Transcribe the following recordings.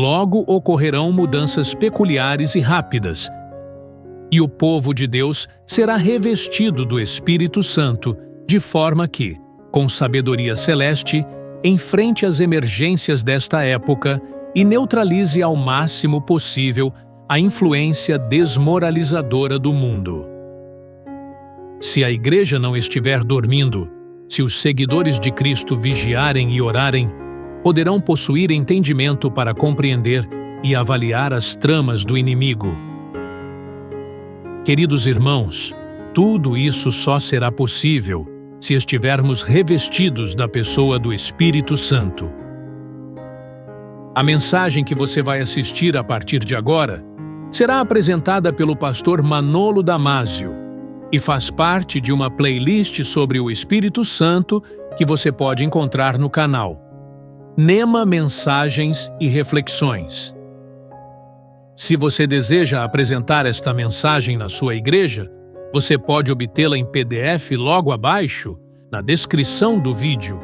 Logo ocorrerão mudanças peculiares e rápidas, e o povo de Deus será revestido do Espírito Santo, de forma que, com sabedoria celeste, enfrente as emergências desta época e neutralize ao máximo possível a influência desmoralizadora do mundo. Se a igreja não estiver dormindo, se os seguidores de Cristo vigiarem e orarem, poderão possuir entendimento para compreender e avaliar as tramas do inimigo. Queridos irmãos, tudo isso só será possível se estivermos revestidos da pessoa do Espírito Santo. A mensagem que você vai assistir a partir de agora será apresentada pelo pastor Manolo Damásio e faz parte de uma playlist sobre o Espírito Santo que você pode encontrar no canal Nema Mensagens e Reflexões. Se você deseja apresentar esta mensagem na sua igreja, você pode obtê-la em PDF logo abaixo, na descrição do vídeo.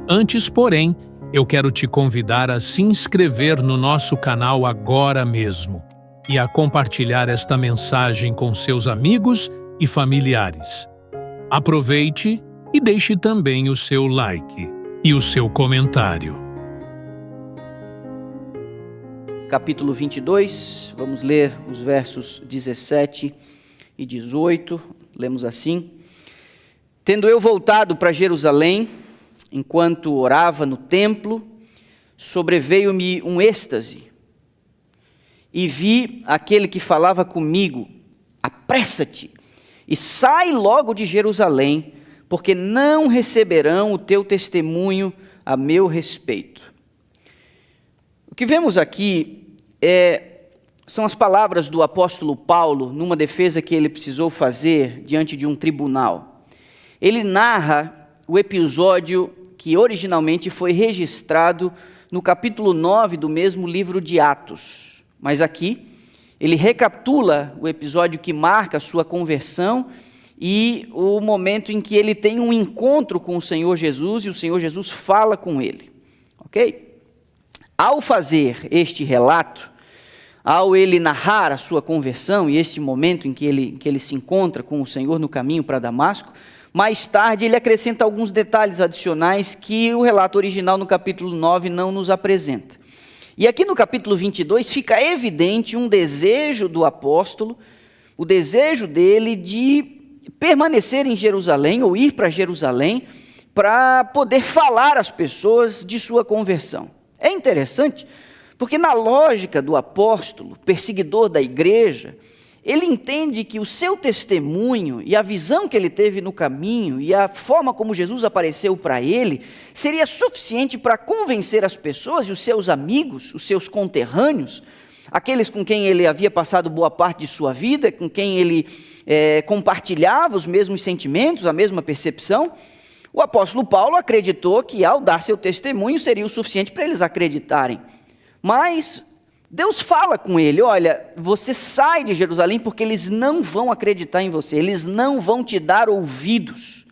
Antes, porém, eu quero te convidar a se inscrever no nosso canal agora mesmo e a compartilhar esta mensagem com seus amigos e familiares. Aproveite e deixe também o seu like e o seu comentário. Capítulo 22, vamos ler os versos 17 e 18, lemos assim: Tendo eu voltado para Jerusalém, enquanto orava no templo, sobreveio-me um êxtase, e vi aquele que falava comigo: apressa-te, e sai logo de Jerusalém, porque não receberão o teu testemunho a meu respeito. O que vemos aqui são as palavras do apóstolo Paulo, numa defesa que ele precisou fazer diante de um tribunal. Ele narra o episódio que originalmente foi registrado no capítulo 9 do mesmo livro de Atos. Mas aqui, ele recapitula o episódio que marca a sua conversão e o momento em que ele tem um encontro com o Senhor Jesus e o Senhor Jesus fala com ele. Ok? Ao fazer este relato, ao ele narrar a sua conversão e esse momento em que ele se encontra com o Senhor no caminho para Damasco, mais tarde ele acrescenta alguns detalhes adicionais que o relato original no capítulo 9 não nos apresenta. E aqui no capítulo 22 fica evidente um desejo do apóstolo, o desejo dele de permanecer em Jerusalém ou ir para Jerusalém para poder falar às pessoas de sua conversão. É interessante, porque na lógica do apóstolo, perseguidor da igreja, ele entende que o seu testemunho e a visão que ele teve no caminho e a forma como Jesus apareceu para ele, seria suficiente para convencer as pessoas e os seus amigos, os seus conterrâneos, aqueles com quem ele havia passado boa parte de sua vida, com quem ele compartilhava os mesmos sentimentos, a mesma percepção. O apóstolo Paulo acreditou que ao dar seu testemunho seria o suficiente para eles acreditarem. Mas Deus fala com ele: olha, você sai de Jerusalém porque eles não vão acreditar em você, eles não vão te dar ouvidos.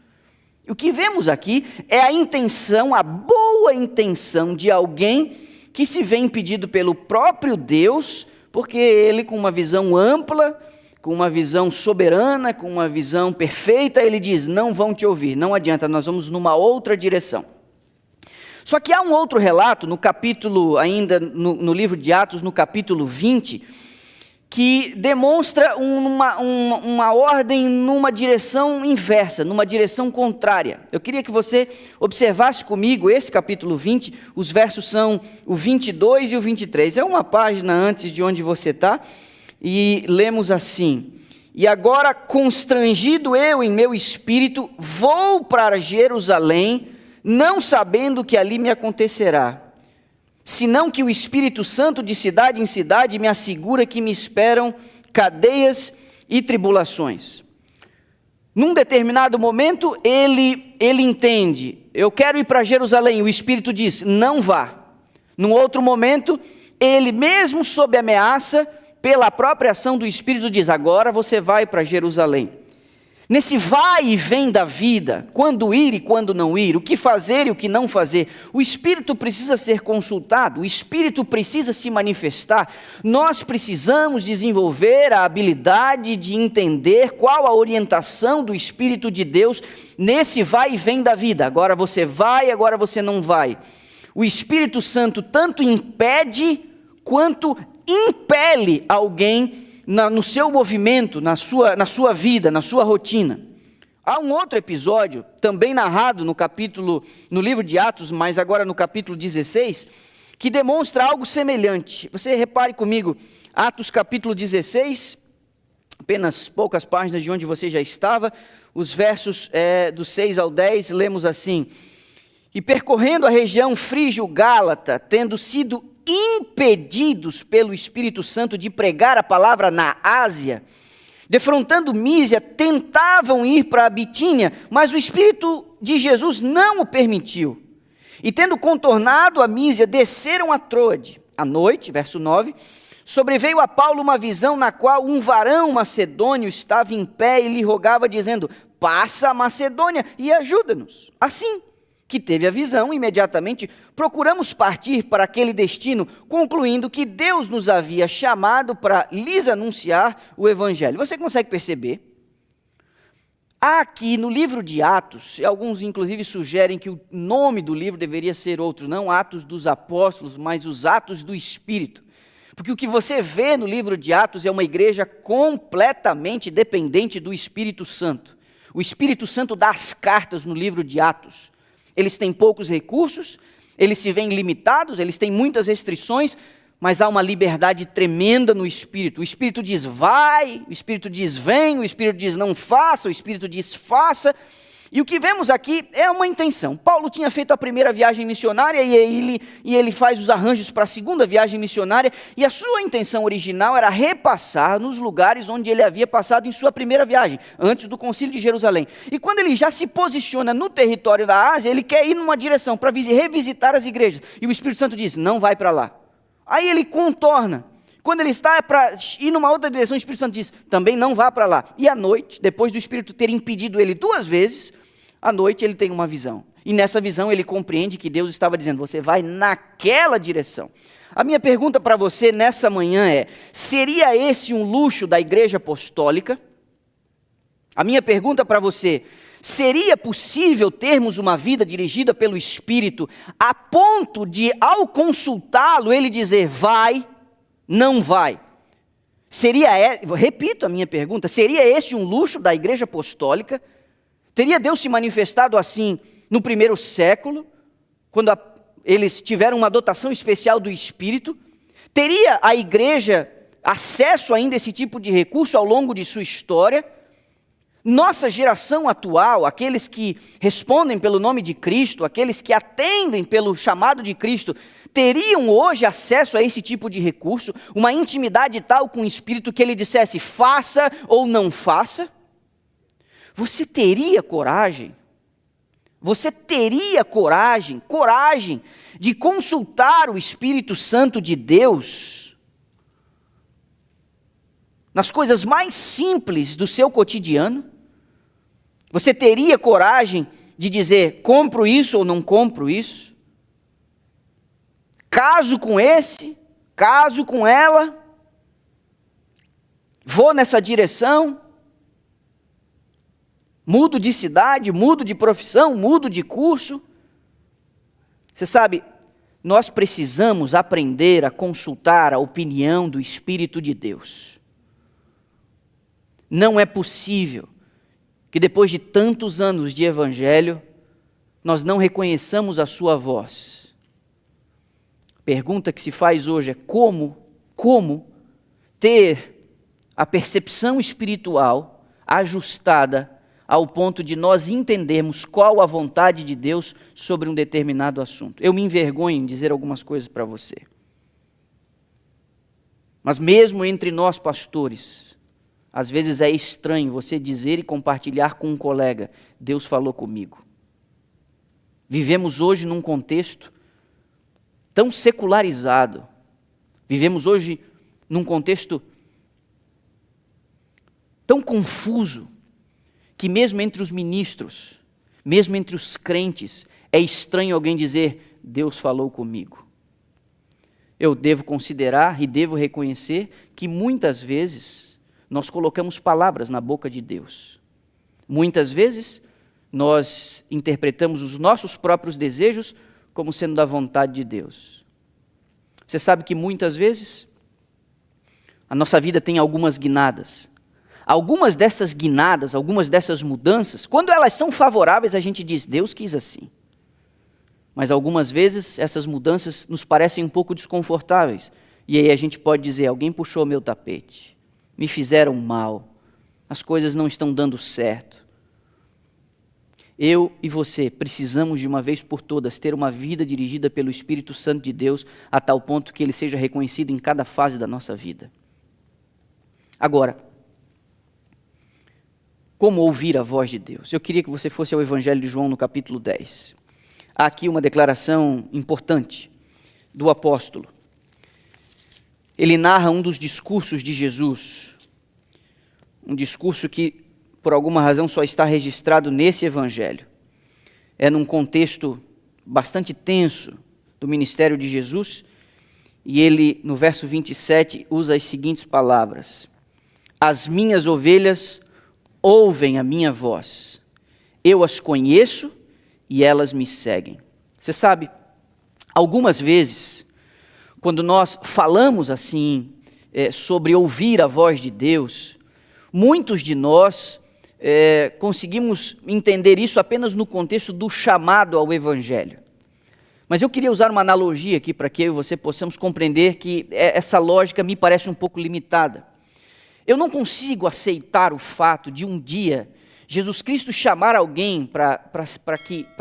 E o que vemos aqui é a intenção, a boa intenção de alguém que se vê impedido pelo próprio Deus, porque ele, com uma visão ampla, com uma visão soberana, com uma visão perfeita, ele diz: não vão te ouvir, não adianta, nós vamos numa outra direção. Só que há um outro relato, no capítulo, ainda no livro de Atos, no capítulo 20, que demonstra uma ordem numa direção inversa, numa direção contrária. Eu queria que você observasse comigo esse capítulo 20, os versos são o 22 e o 23. É uma página antes de onde você está. E lemos assim: E agora, constrangido eu em meu espírito, vou para Jerusalém, não sabendo o que ali me acontecerá, senão que o Espírito Santo de cidade em cidade me assegura que me esperam cadeias e tribulações. Num determinado momento, ele entende: eu quero ir para Jerusalém. O Espírito diz: não vá. Num outro momento, ele mesmo sob ameaça, pela própria ação do Espírito, diz: agora você vai para Jerusalém. Nesse vai e vem da vida, quando ir e quando não ir, o que fazer e o que não fazer, o Espírito precisa ser consultado, o Espírito precisa se manifestar. Nós precisamos desenvolver a habilidade de entender qual a orientação do Espírito de Deus nesse vai e vem da vida. Agora você vai, agora você não vai. O Espírito Santo tanto impede quanto impele alguém no seu movimento, na sua vida, na sua rotina. Há um outro episódio, também narrado no livro de Atos, mas agora no capítulo 16, que demonstra algo semelhante. Você repare comigo, Atos capítulo 16, apenas poucas páginas de onde você já estava, os versos do 6 ao 10, lemos assim: E percorrendo a região frígio-gálata, tendo sido impedidos pelo Espírito Santo de pregar a palavra na Ásia, defrontando Mísia, tentavam ir para a Bitínia, mas o Espírito de Jesus não o permitiu. E tendo contornado a Mísia, desceram a Troade. À noite, verso 9, sobreveio a Paulo uma visão na qual um varão macedônio estava em pé e lhe rogava, dizendo: passa a Macedônia e ajuda-nos. Assim que teve a visão, imediatamente procuramos partir para aquele destino, concluindo que Deus nos havia chamado para lhes anunciar o Evangelho. Você consegue perceber? Há aqui no livro de Atos, e alguns inclusive sugerem que o nome do livro deveria ser outro, não Atos dos Apóstolos, mas os Atos do Espírito. Porque o que você vê no livro de Atos é uma igreja completamente dependente do Espírito Santo. O Espírito Santo dá as cartas no livro de Atos. Eles têm poucos recursos, eles se veem limitados, eles têm muitas restrições, mas há uma liberdade tremenda no Espírito. O Espírito diz vai, o Espírito diz vem, o Espírito diz não faça, o Espírito diz faça. E o que vemos aqui é uma intenção. Paulo tinha feito a primeira viagem missionária e ele faz os arranjos para a segunda viagem missionária, e a sua intenção original era repassar nos lugares onde ele havia passado em sua primeira viagem, antes do Concílio de Jerusalém. E quando ele já se posiciona no território da Ásia, ele quer ir numa direção para revisitar as igrejas, e o Espírito Santo diz: não vai para lá. Aí ele contorna. Quando ele está para ir numa outra direção, o Espírito Santo diz: também não vá para lá. E à noite, depois do Espírito ter impedido ele 2 vezes, à noite ele tem uma visão. E nessa visão ele compreende que Deus estava dizendo: você vai naquela direção. A minha pergunta para você nessa manhã é: seria esse um luxo da igreja apostólica? A minha pergunta para você: seria possível termos uma vida dirigida pelo Espírito a ponto de, ao consultá-lo, ele dizer vai, não vai? Repito a minha pergunta: seria esse um luxo da igreja apostólica? Teria Deus se manifestado assim no primeiro século, quando eles tiveram uma dotação especial do Espírito? Teria a igreja acesso ainda a esse tipo de recurso ao longo de sua história? Nossa geração atual, aqueles que respondem pelo nome de Cristo, aqueles que atendem pelo chamado de Cristo, teriam hoje acesso a esse tipo de recurso, uma intimidade tal com o Espírito que ele dissesse faça ou não faça? Você teria coragem? Você teria coragem de consultar o Espírito Santo de Deus nas coisas mais simples do seu cotidiano? Você teria coragem de dizer: compro isso ou não compro isso? Caso com esse, caso com ela, vou nessa direção? Mudo de cidade, mudo de profissão, mudo de curso. Você sabe, nós precisamos aprender a consultar a opinião do Espírito de Deus. Não é possível que depois de tantos anos de evangelho, nós não reconheçamos a sua voz. A pergunta que se faz hoje é como ter a percepção espiritual ajustada ao ponto de nós entendermos qual a vontade de Deus sobre um determinado assunto. Eu me envergonho em dizer algumas coisas para você. Mas mesmo entre nós pastores, às vezes é estranho você dizer e compartilhar com um colega: Deus falou comigo. Vivemos hoje num contexto tão secularizado, vivemos hoje num contexto tão confuso, que mesmo entre os ministros, mesmo entre os crentes, é estranho alguém dizer, Deus falou comigo. Eu devo considerar e devo reconhecer que muitas vezes nós colocamos palavras na boca de Deus. Muitas vezes nós interpretamos os nossos próprios desejos como sendo da vontade de Deus. Você sabe que muitas vezes a nossa vida tem algumas guinadas. Algumas dessas guinadas, algumas dessas mudanças, quando elas são favoráveis, a gente diz, Deus quis assim. Mas algumas vezes essas mudanças nos parecem um pouco desconfortáveis. E aí a gente pode dizer, alguém puxou meu tapete, me fizeram mal, as coisas não estão dando certo. Eu e você precisamos de uma vez por todas ter uma vida dirigida pelo Espírito Santo de Deus a tal ponto que Ele seja reconhecido em cada fase da nossa vida. Agora, como ouvir a voz de Deus? Eu queria que você fosse ao Evangelho de João no capítulo 10. Há aqui uma declaração importante do apóstolo. Ele narra um dos discursos de Jesus, um discurso que, por alguma razão, só está registrado nesse Evangelho. É num contexto bastante tenso do ministério de Jesus, e ele, no verso 27, usa as seguintes palavras: as minhas ovelhas ouvem a minha voz, eu as conheço e elas me seguem. Você sabe, algumas vezes, quando nós falamos assim, sobre ouvir a voz de Deus, muitos de nós conseguimos entender isso apenas no contexto do chamado ao Evangelho. Mas eu queria usar uma analogia aqui para que eu e você possamos compreender que essa lógica me parece um pouco limitada. Eu não consigo aceitar o fato de um dia Jesus Cristo chamar alguém para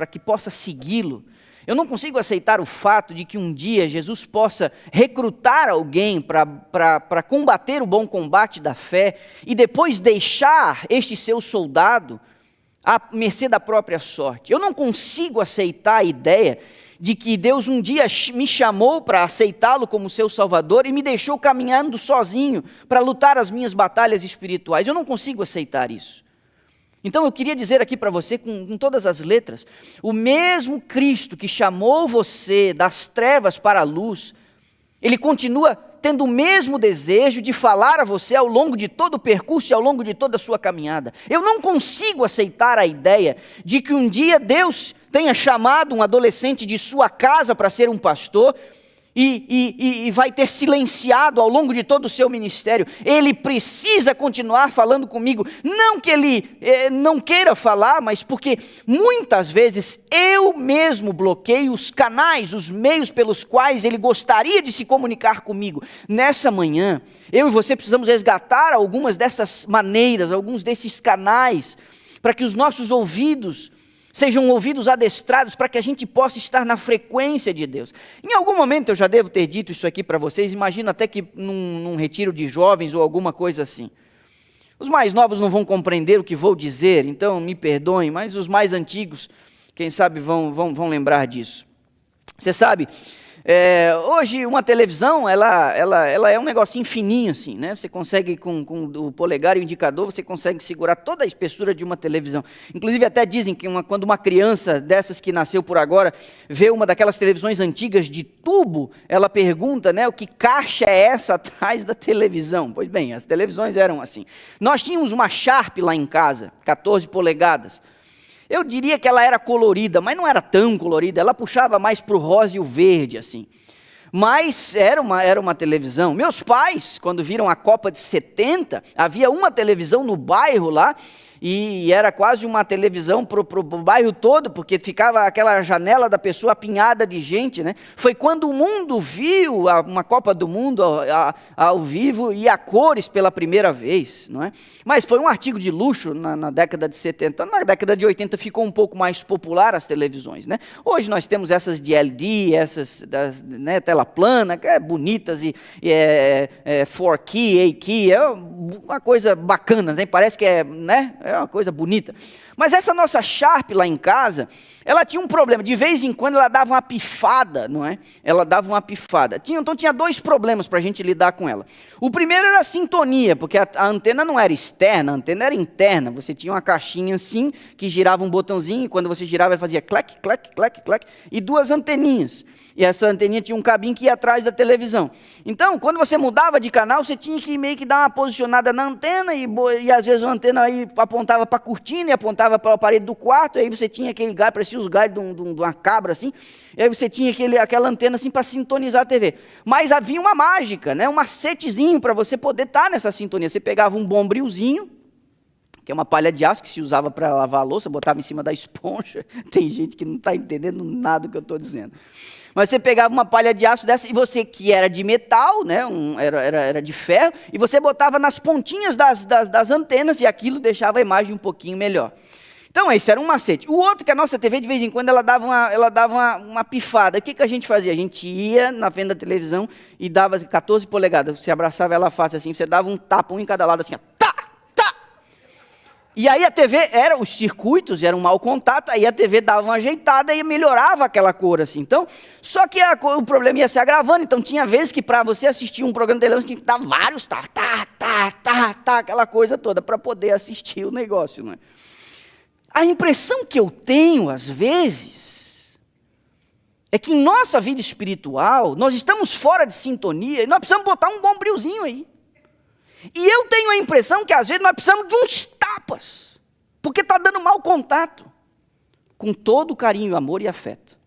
que possa segui-lo. Eu não consigo aceitar o fato de que um dia Jesus possa recrutar alguém para combater o bom combate da fé e depois deixar este seu soldado à mercê da própria sorte. Eu não consigo aceitar a ideia de que Deus um dia me chamou para aceitá-lo como seu Salvador e me deixou caminhando sozinho para lutar as minhas batalhas espirituais. Eu não consigo aceitar isso. Então eu queria dizer aqui para você, com todas as letras, o mesmo Cristo que chamou você das trevas para a luz, Ele continua tendo o mesmo desejo de falar a você ao longo de todo o percurso e ao longo de toda a sua caminhada. Eu não consigo aceitar a ideia de que um dia Deus tenha chamado um adolescente de sua casa para ser um pastor e vai ter silenciado ao longo de todo o seu ministério. Ele precisa continuar falando comigo, não que ele não queira falar, mas porque muitas vezes eu mesmo bloqueio os canais, os meios pelos quais ele gostaria de se comunicar comigo. Nessa manhã, eu e você precisamos resgatar algumas dessas maneiras, alguns desses canais, para que os nossos ouvidos sejam ouvidos adestrados, para que a gente possa estar na frequência de Deus. Em algum momento eu já devo ter dito isso aqui para vocês, imagino até que num retiro de jovens ou alguma coisa assim. Os mais novos não vão compreender o que vou dizer, então me perdoem, mas os mais antigos, quem sabe vão lembrar disso. Você sabe, hoje uma televisão, ela é um negocinho fininho assim, né? Você consegue, com o polegar e o indicador, você consegue segurar toda a espessura de uma televisão. Inclusive até dizem que quando uma criança dessas que nasceu por agora, vê uma daquelas televisões antigas de tubo, ela pergunta, né, o que caixa é essa atrás da televisão? Pois bem, as televisões eram assim. Nós tínhamos uma Sharp lá em casa, 14 polegadas. Eu diria que ela era colorida, mas não era tão colorida, ela puxava mais para o rosa e o verde, assim. Mas era uma televisão. Meus pais, quando viram a Copa de 70, havia uma televisão no bairro lá, e era quase uma televisão para o bairro todo, porque ficava aquela janela da pessoa apinhada de gente, né? Foi quando o mundo viu uma Copa do Mundo ao vivo e a cores pela primeira vez, não é? Mas foi um artigo de luxo na década de 70. Na década de 80 ficou um pouco mais popular as televisões, né? Hoje nós temos essas de LED, essas né, tela plana, bonitas, e 4K, 8K, é uma coisa bacana, né? Parece que é uma coisa bonita. Mas essa nossa Sharp lá em casa, ela tinha um problema, de vez em quando ela dava uma pifada, não é? Ela dava uma pifada. Então tinha dois problemas para a gente lidar com ela. O primeiro era a sintonia, porque a antena não era externa, a antena era interna. Você tinha uma caixinha assim, que girava um botãozinho, e quando você girava ela fazia clac, clac, clac, clac, e duas anteninhas. E essa anteninha tinha um cabinho que ia atrás da televisão. Então, quando você mudava de canal, você tinha que meio que dar uma posicionada na antena, e às vezes a antena aí apontava para a cortina, e apontava para a parede do quarto, e aí você tinha aquele galho, parecia os galhos de uma cabra assim, e aí você tinha aquela antena assim para sintonizar a TV. Mas havia uma mágica, né? Um macetezinho para você poder estar nessa sintonia. Você pegava um bombrilzinho, que é uma palha de aço que se usava para lavar a louça, botava em cima da esponja. Tem gente que não está entendendo nada do que eu estou dizendo. Mas você pegava uma palha de aço dessa, e você, que era de metal, né, era de ferro, e você botava nas pontinhas das antenas, e aquilo deixava a imagem um pouquinho melhor. Então, esse era um macete. O outro, que a nossa TV, de vez em quando, ela dava uma pifada. O que a gente fazia? A gente ia na frente da televisão e dava 14 polegadas. Você abraçava ela fácil assim, você dava um tapa, um em cada lado, assim, ó, tá, tá. E aí a TV, os circuitos eram um mau contato, aí a TV dava uma ajeitada e melhorava aquela cor, assim. Então, só que o problema ia se agravando, então tinha vezes que para você assistir um programa de televisão, você tinha que dar vários tá, aquela coisa toda, para poder assistir o negócio, não é? A impressão que eu tenho, às vezes, é que em nossa vida espiritual, nós estamos fora de sintonia, e nós precisamos botar um bombrilzinho aí. E eu tenho a impressão que às vezes nós precisamos de uns tapas, porque está dando mau contato, com todo o carinho, amor e afeto.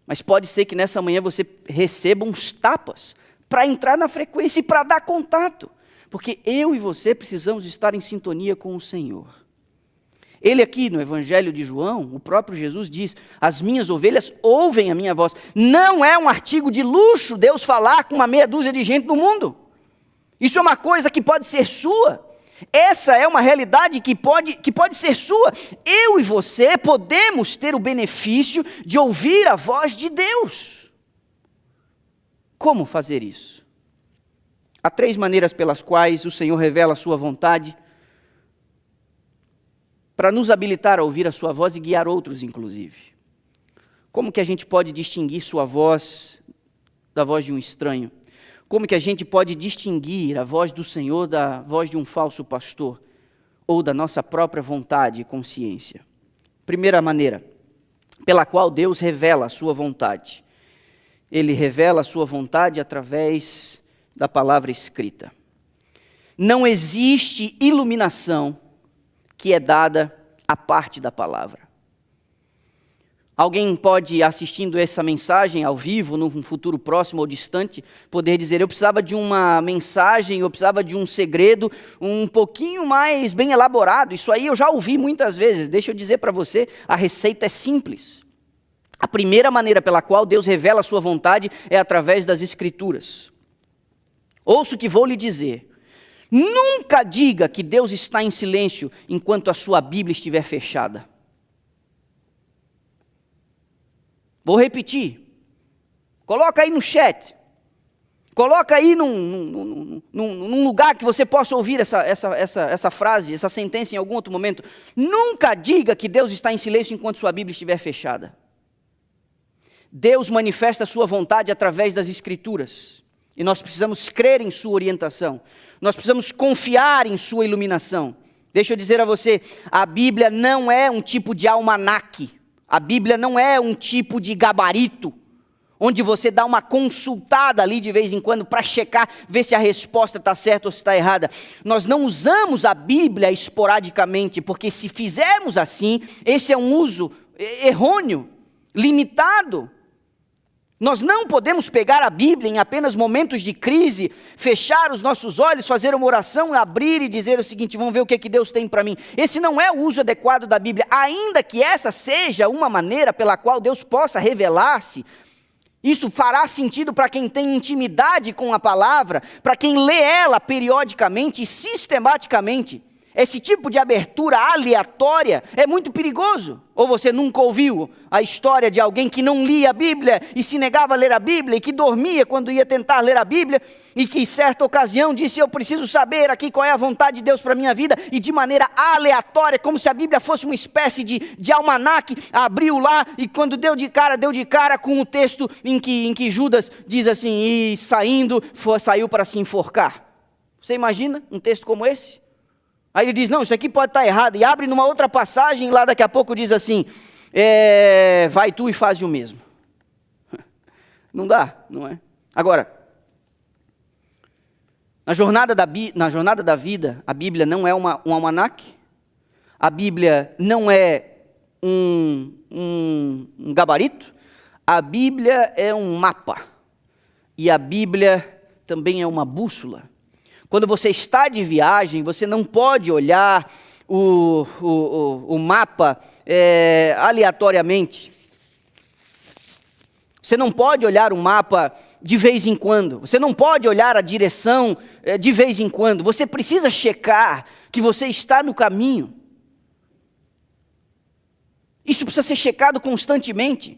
Mas pode ser que nessa manhã você receba uns tapas para entrar na frequência e para dar contato, porque eu e você precisamos estar em sintonia com o Senhor. Ele aqui no Evangelho de João, o próprio Jesus diz, as minhas ovelhas ouvem a minha voz. Não é um artigo de luxo Deus falar com uma meia dúzia de gente no mundo. Isso é uma coisa que pode ser sua. Essa é uma realidade que pode ser sua. Eu e você podemos ter o benefício de ouvir a voz de Deus. Como fazer isso? Há 3 maneiras pelas quais o Senhor revela a sua vontade, para nos habilitar a ouvir a sua voz e guiar outros, inclusive. Como que a gente pode distinguir sua voz da voz de um estranho? Como que a gente pode distinguir a voz do Senhor da voz de um falso pastor? Ou da nossa própria vontade e consciência? Primeira maneira, pela qual Deus revela a sua vontade. Ele revela a sua vontade através da palavra escrita. Não existe iluminação que é dada à parte da palavra. Alguém pode, assistindo essa mensagem ao vivo, num futuro próximo ou distante, poder dizer, eu precisava de uma mensagem, eu precisava de um segredo um pouquinho mais bem elaborado. Isso aí eu já ouvi muitas vezes. Deixa eu dizer para você, a receita é simples. A primeira maneira pela qual Deus revela a sua vontade é através das Escrituras. Ouça o que vou lhe dizer. Nunca diga que Deus está em silêncio enquanto a sua Bíblia estiver fechada. Vou repetir. Coloca aí no chat. Coloca aí num lugar que você possa ouvir essa frase, essa sentença em algum outro momento. Nunca diga que Deus está em silêncio enquanto sua Bíblia estiver fechada. Deus manifesta a sua vontade através das Escrituras. E nós precisamos crer em sua orientação. Nós precisamos confiar em sua iluminação. Deixa eu dizer a você, a Bíblia não é um tipo de almanaque. A Bíblia não é um tipo de gabarito, onde você dá uma consultada ali de vez em quando para checar, ver se a resposta está certa ou se está errada. Nós não usamos a Bíblia esporadicamente, porque se fizermos assim, esse é um uso errôneo, limitado. Nós não podemos pegar a Bíblia em apenas momentos de crise, fechar os nossos olhos, fazer uma oração, abrir e dizer o seguinte, vamos ver o que Deus tem para mim. Esse não é o uso adequado da Bíblia, ainda que essa seja uma maneira pela qual Deus possa revelar-se. Isso fará sentido para quem tem intimidade com a palavra, para quem lê ela periodicamente e sistematicamente. esse tipo de abertura aleatória é muito perigoso. Ou você nunca ouviu a história de alguém que não lia a Bíblia e se negava a ler a Bíblia e que dormia quando ia tentar ler a Bíblia e que em certa ocasião disse: eu preciso saber aqui qual é a vontade de Deus para a minha vida, e de maneira aleatória, como se a Bíblia fosse uma espécie de almanaque, abriu lá e quando deu de cara com o texto em que Judas diz assim: e saiu para se enforcar. Você imagina um texto como esse? Aí ele diz: não, isso aqui pode estar errado, e abre numa outra passagem, lá daqui a pouco diz assim: vai tu e faz o mesmo. Não dá, não é? Agora, na jornada da vida, a Bíblia não é um almanaque, a Bíblia não é um gabarito, a Bíblia é um mapa, e a Bíblia também é uma bússola. Quando você está de viagem, você não pode olhar o mapa aleatoriamente. Você não pode olhar o mapa de vez em quando. Você não pode olhar a direção de vez em quando. Você precisa checar que você está no caminho. Isso precisa ser checado constantemente.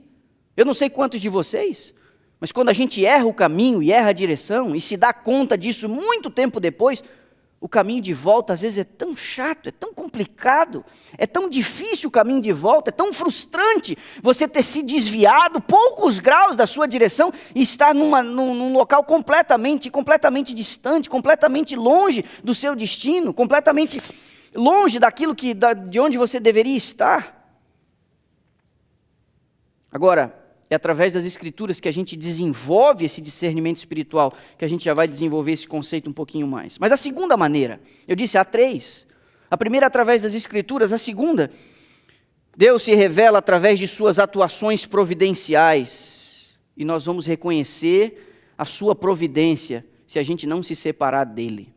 Eu não sei quantos de vocês, mas quando a gente erra o caminho e erra a direção e se dá conta disso muito tempo depois, o caminho de volta às vezes é tão chato, é tão complicado, é tão difícil o caminho de volta, é tão frustrante você ter se desviado poucos graus da sua direção e estar num local completamente distante, completamente longe do seu destino, completamente longe daquilo de onde você deveria estar. Agora, é através das Escrituras que a gente desenvolve esse discernimento espiritual, que a gente já vai desenvolver esse conceito um pouquinho mais. Mas a segunda maneira, eu disse, há três. A primeira através das Escrituras, a segunda, Deus se revela através de suas atuações providenciais. E nós vamos reconhecer a sua providência se a gente não se separar dele.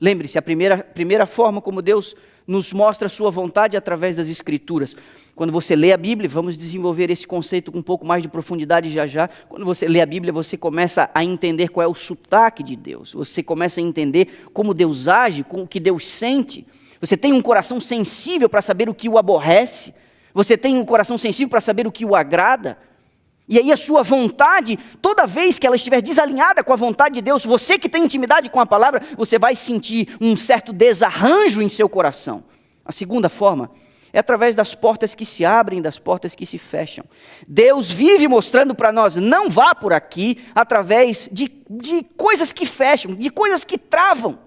Lembre-se, a primeira forma como Deus nos mostra a sua vontade através das Escrituras. Quando você lê a Bíblia, vamos desenvolver esse conceito com um pouco mais de profundidade já. Quando você lê a Bíblia, você começa a entender qual é o sotaque de Deus. Você começa a entender como Deus age, como o que Deus sente. Você tem um coração sensível para saber o que o aborrece. Você tem um coração sensível para saber o que o agrada. E aí a sua vontade, toda vez que ela estiver desalinhada com a vontade de Deus, você que tem intimidade com a palavra, você vai sentir um certo desarranjo em seu coração. A segunda forma é através das portas que se abrem, das portas que se fecham. Deus vive mostrando para nós: não vá por aqui, através de coisas que fecham, de coisas que travam.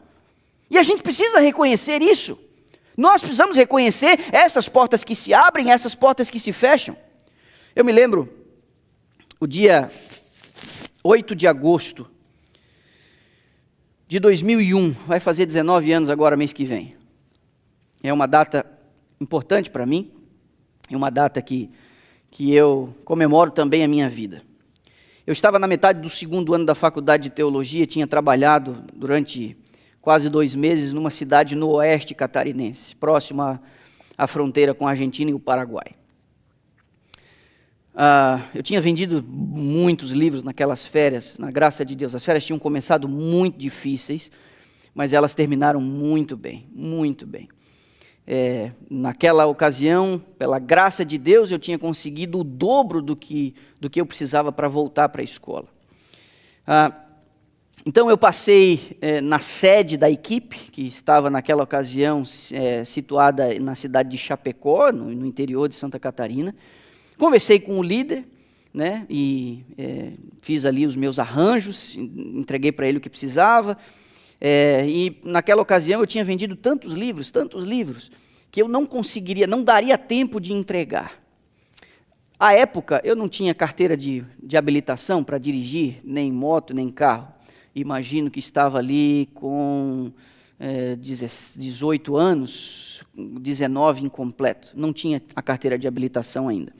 E a gente precisa reconhecer isso. Nós precisamos reconhecer essas portas que se abrem, essas portas que se fecham. Eu me lembro, o dia 8 de agosto de 2001, vai fazer 19 anos agora, mês que vem. É uma data importante para mim, é uma data que eu comemoro também a minha vida. Eu estava na metade do segundo ano da faculdade de teologia, tinha trabalhado durante quase 2 meses numa cidade no oeste catarinense, próxima à fronteira com a Argentina e o Paraguai. Eu tinha vendido muitos livros naquelas férias, na graça de Deus. As férias tinham começado muito difíceis, mas elas terminaram muito bem, muito bem. Naquela ocasião, pela graça de Deus, eu tinha conseguido o dobro do que eu precisava para voltar para a escola. Então eu passei na sede da equipe, que estava naquela ocasião situada na cidade de Chapecó, no interior de Santa Catarina. Conversei com o líder, né, e fiz ali os meus arranjos, entreguei para ele o que precisava. E naquela ocasião eu tinha vendido tantos livros, que eu não daria tempo de entregar. À época, eu não tinha carteira de habilitação para dirigir, nem moto, nem carro. Imagino que estava ali com 18 anos, 19 incompleto. Não tinha a carteira de habilitação ainda.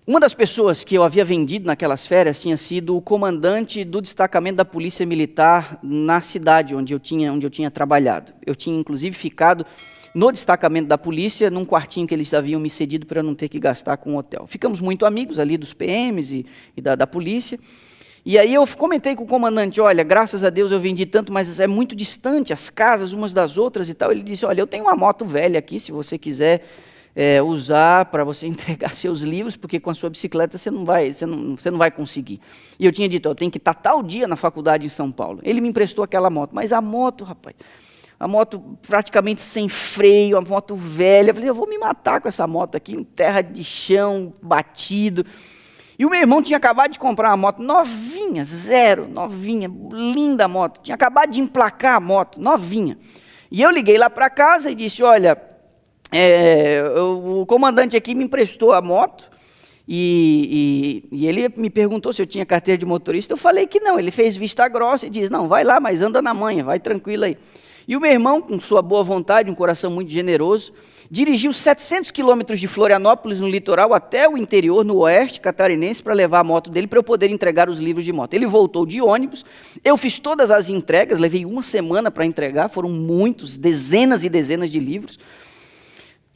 Uma das pessoas que eu havia vendido naquelas férias tinha sido o comandante do destacamento da Polícia Militar na cidade onde eu tinha trabalhado. Eu tinha, inclusive, ficado no destacamento da polícia, num quartinho que eles haviam me cedido para eu não ter que gastar com o hotel. Ficamos muito amigos ali dos PMs e da polícia. E aí eu comentei com o comandante, olha, graças a Deus eu vendi tanto, mas é muito distante as casas umas das outras e tal. Ele disse, olha, eu tenho uma moto velha aqui, se você quiser usar para você entregar seus livros, porque com a sua bicicleta você não vai conseguir. E eu tinha dito, eu tenho que estar tal dia na faculdade em São Paulo. Ele me emprestou aquela moto, mas a moto, rapaz, a moto praticamente sem freio, a moto velha. Eu falei, eu vou me matar com essa moto aqui, em terra de chão, batido. E o meu irmão tinha acabado de comprar uma moto novinha, zero, novinha, linda a moto. Tinha acabado de emplacar a moto, novinha. E eu liguei lá para casa e disse, olha, o comandante aqui me emprestou a moto e ele me perguntou se eu tinha carteira de motorista. Eu falei que não, ele fez vista grossa e disse, não, vai lá, mas anda na manha, vai tranquilo aí. E o meu irmão, com sua boa vontade, um coração muito generoso, dirigiu 700 quilômetros de Florianópolis, no litoral, até o interior, no oeste catarinense, para levar a moto dele, para eu poder entregar os livros de moto. Ele voltou de ônibus, eu fiz todas as entregas, levei uma semana para entregar, foram muitos, dezenas e dezenas de livros.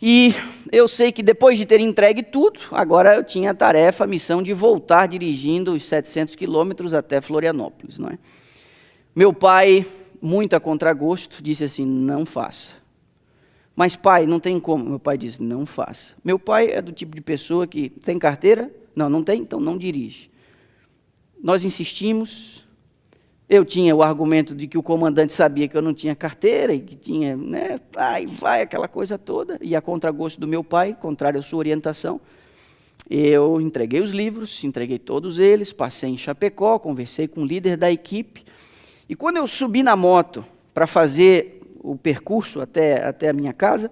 E eu sei que depois de ter entregue tudo, agora eu tinha a tarefa, a missão de voltar dirigindo os 700 quilômetros até Florianópolis, não é? Meu pai, muito a contragosto, disse assim, não faça. Mas pai, não tem como. Meu pai disse, não faça. Meu pai é do tipo de pessoa que tem carteira? Não, não tem, então não dirige. Nós insistimos. Eu tinha o argumento de que o comandante sabia que eu não tinha carteira e que tinha, né, vai, aquela coisa toda. E a contragosto do meu pai, contrário à sua orientação, eu entreguei os livros, entreguei todos eles, passei em Chapecó, conversei com o líder da equipe. E quando eu subi na moto para fazer o percurso até a minha casa,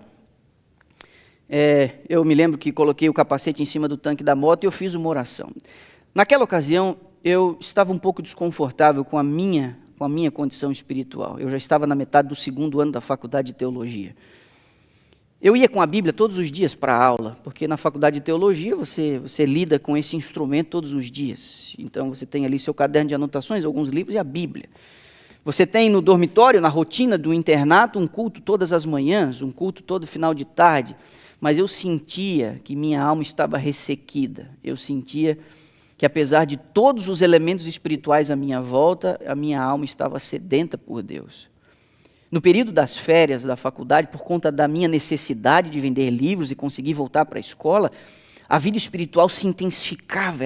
eu me lembro que coloquei o capacete em cima do tanque da moto e eu fiz uma oração. Naquela ocasião, eu estava um pouco desconfortável com a minha condição espiritual. Eu já estava na metade do 2º ano da faculdade de teologia. Eu ia com a Bíblia todos os dias para a aula, porque na faculdade de teologia você lida com esse instrumento todos os dias. Então você tem ali seu caderno de anotações, alguns livros e a Bíblia. Você tem no dormitório, na rotina do internato, um culto todas as manhãs, um culto todo final de tarde, mas eu sentia que minha alma estava ressequida. Eu sentia que apesar de todos os elementos espirituais à minha volta, a minha alma estava sedenta por Deus. No período das férias da faculdade, por conta da minha necessidade de vender livros e conseguir voltar para a escola, a vida espiritual se intensificava,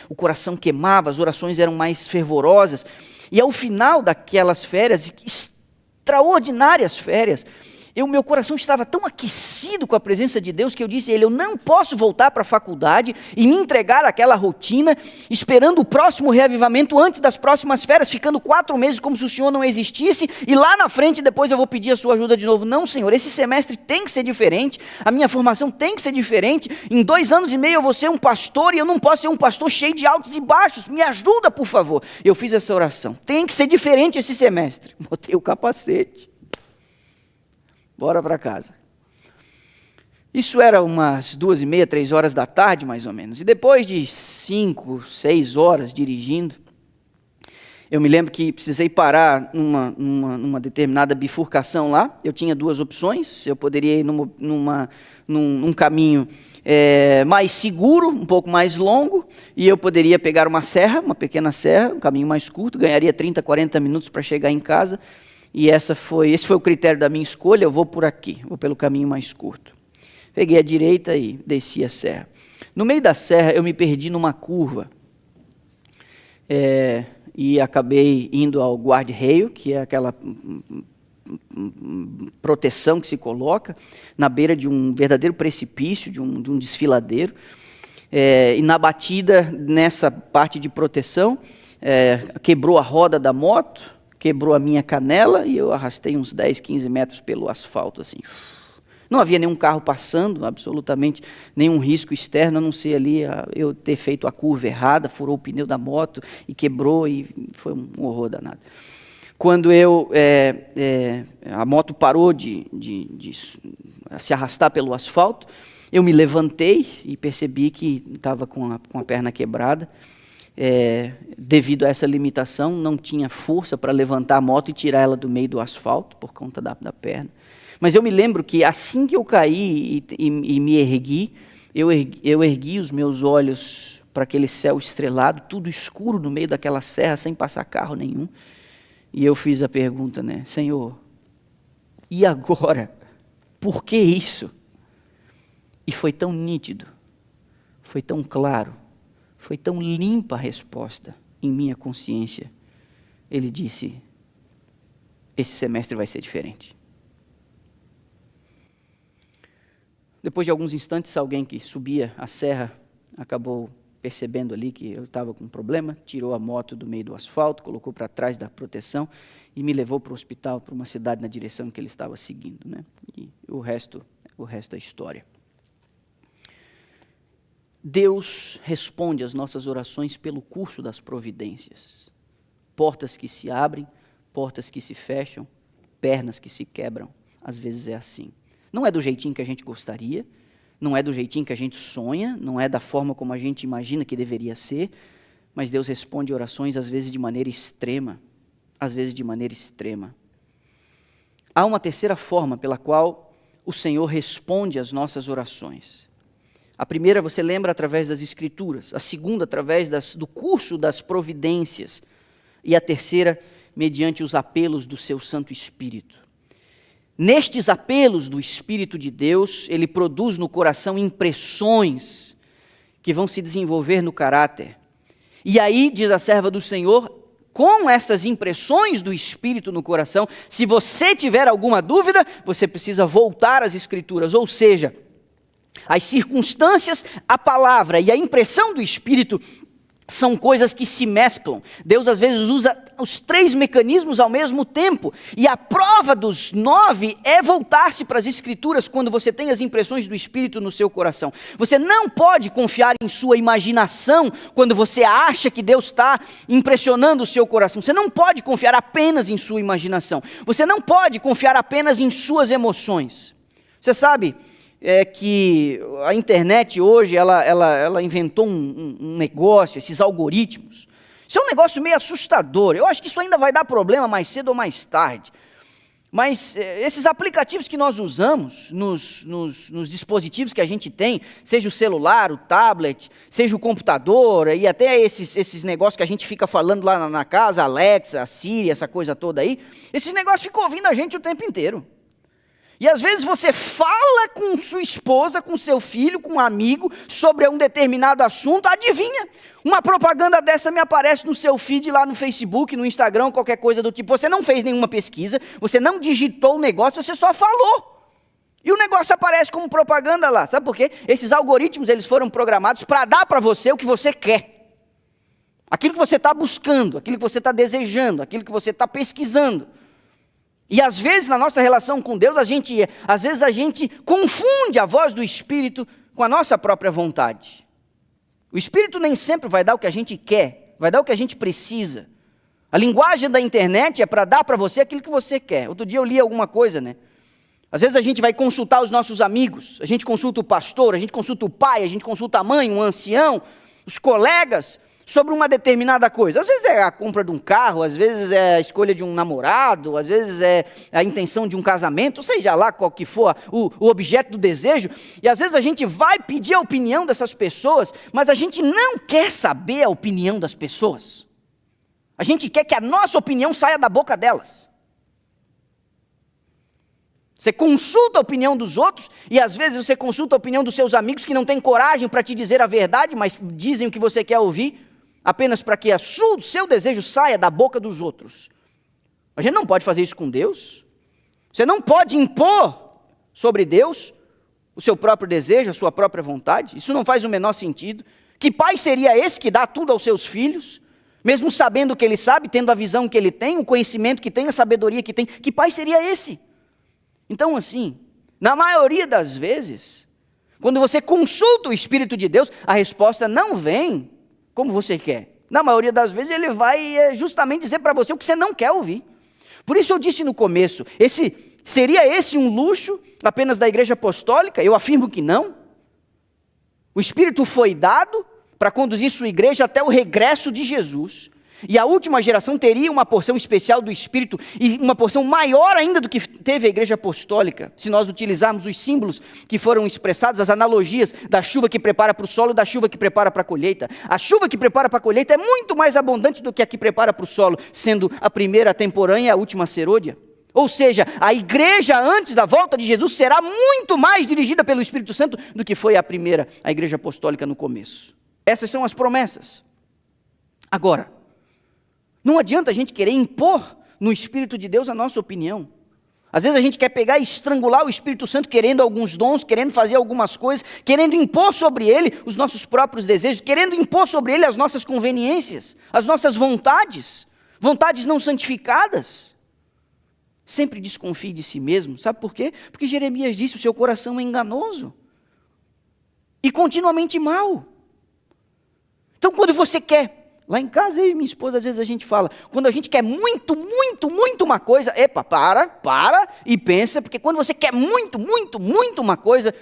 o coração queimava, as orações eram mais fervorosas. E ao final daquelas férias, extraordinárias férias, meu coração estava tão aquecido com a presença de Deus que eu disse a ele, eu não posso voltar para a faculdade e me entregar àquela rotina, esperando o próximo reavivamento antes das próximas férias, ficando 4 meses como se o Senhor não existisse, e lá na frente depois eu vou pedir a sua ajuda de novo. Não, Senhor, esse semestre tem que ser diferente, a minha formação tem que ser diferente, em 2 anos e meio eu vou ser um pastor, e eu não posso ser um pastor cheio de altos e baixos, me ajuda, por favor. Eu fiz essa oração, tem que ser diferente esse semestre. Botei o capacete. Bora para casa. Isso era umas 2h30, 3 horas da tarde, mais ou menos. E depois de 5, 6 horas dirigindo, eu me lembro que precisei parar numa determinada bifurcação lá. Eu tinha 2 opções. Eu poderia ir num caminho mais seguro, um pouco mais longo, e eu poderia pegar uma pequena serra, um caminho mais curto, ganharia 30, 40 minutos para chegar em casa. E esse foi o critério da minha escolha, eu vou por aqui, vou pelo caminho mais curto. Peguei a direita e desci a serra. No meio da serra eu me perdi numa curva, e acabei indo ao guarda-reio, que é aquela proteção que se coloca na beira de um verdadeiro precipício, de um desfiladeiro. E na batida, nessa parte de proteção, quebrou a roda da moto, quebrou a minha canela e eu arrastei uns 10, 15 metros pelo asfalto, assim. Não havia nenhum carro passando, absolutamente nenhum risco externo, a não ser ali eu ter feito a curva errada, furou o pneu da moto e quebrou, e foi um horror danado. Quando a moto parou de se arrastar pelo asfalto, eu me levantei e percebi que estava com a perna quebrada. Devido a essa limitação, não tinha força para levantar a moto e tirar ela do meio do asfalto, por conta da perna. Mas eu me lembro que assim que eu caí e me ergui, eu ergui os meus olhos para aquele céu estrelado, tudo escuro no meio daquela serra, sem passar carro nenhum. E eu fiz a pergunta, né? Senhor, e agora? Por que isso? E foi tão nítido, foi tão claro, foi tão limpa a resposta em minha consciência. Ele disse, esse semestre vai ser diferente. Depois de alguns instantes, alguém que subia a serra acabou percebendo ali que eu estava com um problema, tirou a moto do meio do asfalto, colocou para trás da proteção e me levou para o hospital, para uma cidade na direção que ele estava seguindo, né? E o resto é história. Deus responde às nossas orações pelo curso das providências. Portas que se abrem, portas que se fecham, pernas que se quebram. Às vezes é assim. Não é do jeitinho que a gente gostaria, não é do jeitinho que a gente sonha, não é da forma como a gente imagina que deveria ser, mas Deus responde orações às vezes de maneira extrema, às vezes de maneira extrema. Há uma terceira forma pela qual o Senhor responde às nossas orações. A primeira você lembra através das Escrituras, a segunda através do curso das providências e a terceira mediante os apelos do seu Santo Espírito. Nestes apelos do Espírito de Deus, ele produz no coração impressões que vão se desenvolver no caráter. E aí, diz a serva do Senhor, com essas impressões do Espírito no coração, se você tiver alguma dúvida, você precisa voltar às Escrituras, ou seja, as circunstâncias, a palavra e a impressão do Espírito são coisas que se mesclam. Deus às vezes usa os três mecanismos ao mesmo tempo. E a prova dos 9 é voltar-se para as Escrituras quando você tem as impressões do Espírito no seu coração. Você não pode confiar em sua imaginação quando você acha que Deus está impressionando o seu coração. Você não pode confiar apenas em sua imaginação. Você não pode confiar apenas em suas emoções. Você sabe que a internet hoje, ela inventou um negócio, esses algoritmos. Isso é um negócio meio assustador. Eu acho que isso ainda vai dar problema mais cedo ou mais tarde. Mas esses aplicativos que nós usamos nos dispositivos que a gente tem, seja o celular, o tablet, seja o computador, e até esses negócios que a gente fica falando lá na casa, Alexa, Siri, essa coisa toda aí, esses negócios ficam ouvindo a gente o tempo inteiro. E às vezes você fala com sua esposa, com seu filho, com um amigo, sobre um determinado assunto, adivinha? Uma propaganda dessa me aparece no seu feed lá no Facebook, no Instagram, qualquer coisa do tipo. Você não fez nenhuma pesquisa, você não digitou o negócio, você só falou. E o negócio aparece como propaganda lá. Sabe por quê? Esses algoritmos, eles foram programados para dar para você o que você quer. Aquilo que você está buscando, aquilo que você está desejando, aquilo que você está pesquisando. E às vezes na nossa relação com Deus, às vezes a gente confunde a voz do Espírito com a nossa própria vontade. O Espírito nem sempre vai dar o que a gente quer, vai dar o que a gente precisa. A linguagem da internet é para dar para você aquilo que você quer. Outro dia eu li alguma coisa, né? Às vezes a gente vai consultar os nossos amigos, a gente consulta o pastor, a gente consulta o pai, a gente consulta a mãe, um ancião, os colegas, sobre uma determinada coisa. Às vezes é a compra de um carro, às vezes é a escolha de um namorado, às vezes é a intenção de um casamento, seja lá qual que for o objeto do desejo, e às vezes a gente vai pedir a opinião dessas pessoas, mas a gente não quer saber a opinião das pessoas. A gente quer que a nossa opinião saia da boca delas. Você consulta a opinião dos outros, e às vezes você consulta a opinião dos seus amigos que não têm coragem para te dizer a verdade, mas dizem o que você quer ouvir, apenas para que o seu desejo saia da boca dos outros. A gente não pode fazer isso com Deus. Você não pode impor sobre Deus o seu próprio desejo, a sua própria vontade. Isso não faz o menor sentido. Que pai seria esse que dá tudo aos seus filhos, mesmo sabendo o que ele sabe, tendo a visão que ele tem, o conhecimento que tem, a sabedoria que tem? Que pai seria esse? Então, assim, na maioria das vezes, quando você consulta o Espírito de Deus, a resposta não vem como você quer. Na maioria das vezes ele vai justamente dizer para você o que você não quer ouvir. Por isso eu disse no começo, seria esse um luxo apenas da igreja apostólica? Eu afirmo que não. O Espírito foi dado para conduzir sua igreja até o regresso de Jesus. E a última geração teria uma porção especial do Espírito e uma porção maior ainda do que teve a igreja apostólica, se nós utilizarmos os símbolos que foram expressados, as analogias da chuva que prepara para o solo e da chuva que prepara para a colheita. A chuva que prepara para a colheita é muito mais abundante do que a que prepara para o solo, sendo a primeira temporânea e a última serôdia. Ou seja, a igreja antes da volta de Jesus será muito mais dirigida pelo Espírito Santo do que foi a primeira, a igreja apostólica no começo. Essas são as promessas. Agora, não adianta a gente querer impor no Espírito de Deus a nossa opinião. Às vezes a gente quer pegar e estrangular o Espírito Santo querendo alguns dons, querendo fazer algumas coisas, querendo impor sobre ele os nossos próprios desejos, querendo impor sobre ele as nossas conveniências, as nossas vontades, vontades não santificadas. Sempre desconfie de si mesmo. Sabe por quê? Porque Jeremias disse: o seu coração é enganoso e continuamente mau. Então quando você quer, lá em casa eu e minha esposa às vezes a gente fala, quando a gente quer muito uma coisa, epa, para e pensa, porque quando você quer muito uma coisa,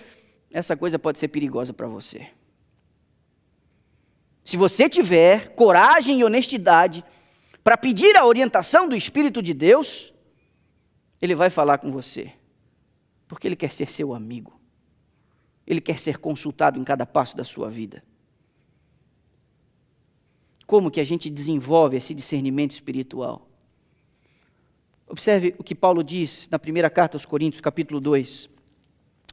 essa coisa pode ser perigosa para você. Se você tiver coragem e honestidade para pedir a orientação do Espírito de Deus, Ele vai falar com você, porque Ele quer ser seu amigo. Ele quer ser consultado em cada passo da sua vida. Como que a gente desenvolve esse discernimento espiritual? Observe o que Paulo diz na primeira carta aos Coríntios, capítulo 2.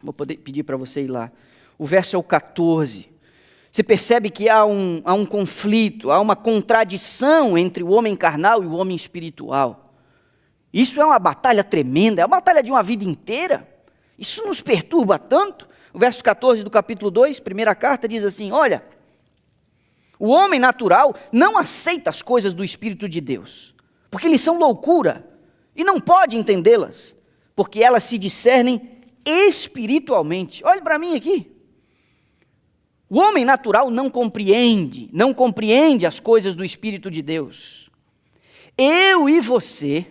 Vou pedir para você ir lá. O verso é o 14. Você percebe que há um conflito, há uma contradição entre o homem carnal e o homem espiritual. Isso é uma batalha tremenda, é uma batalha de uma vida inteira. Isso nos perturba tanto. O verso 14 do capítulo 2, primeira carta, diz assim: olha, o homem natural não aceita as coisas do Espírito de Deus, porque eles são loucura, e não pode entendê-las, porque elas se discernem espiritualmente. Olhe para mim aqui. O homem natural não compreende as coisas do Espírito de Deus. Eu e você,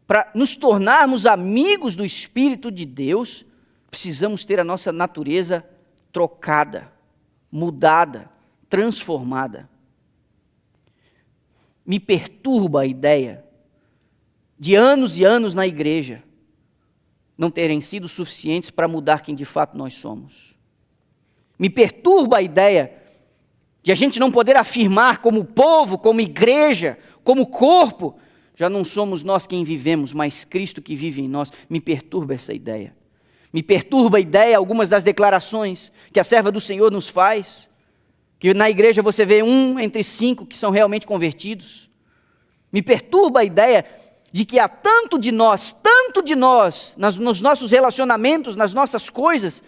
para nos tornarmos amigos do Espírito de Deus, precisamos ter a nossa natureza trocada, mudada, transformada. Me perturba a ideia de anos e anos na igreja não terem sido suficientes para mudar quem de fato nós somos. Me perturba a ideia de a gente não poder afirmar como povo, como igreja, como corpo, já não somos nós quem vivemos, mas Cristo que vive em nós. Me perturba essa ideia. Me perturba a ideia, algumas das declarações que a serva do Senhor nos faz, que na igreja você vê 1 entre 5 que são realmente convertidos. Me perturba a ideia de que há tanto de nós, nos nossos relacionamentos, nas nossas coisas,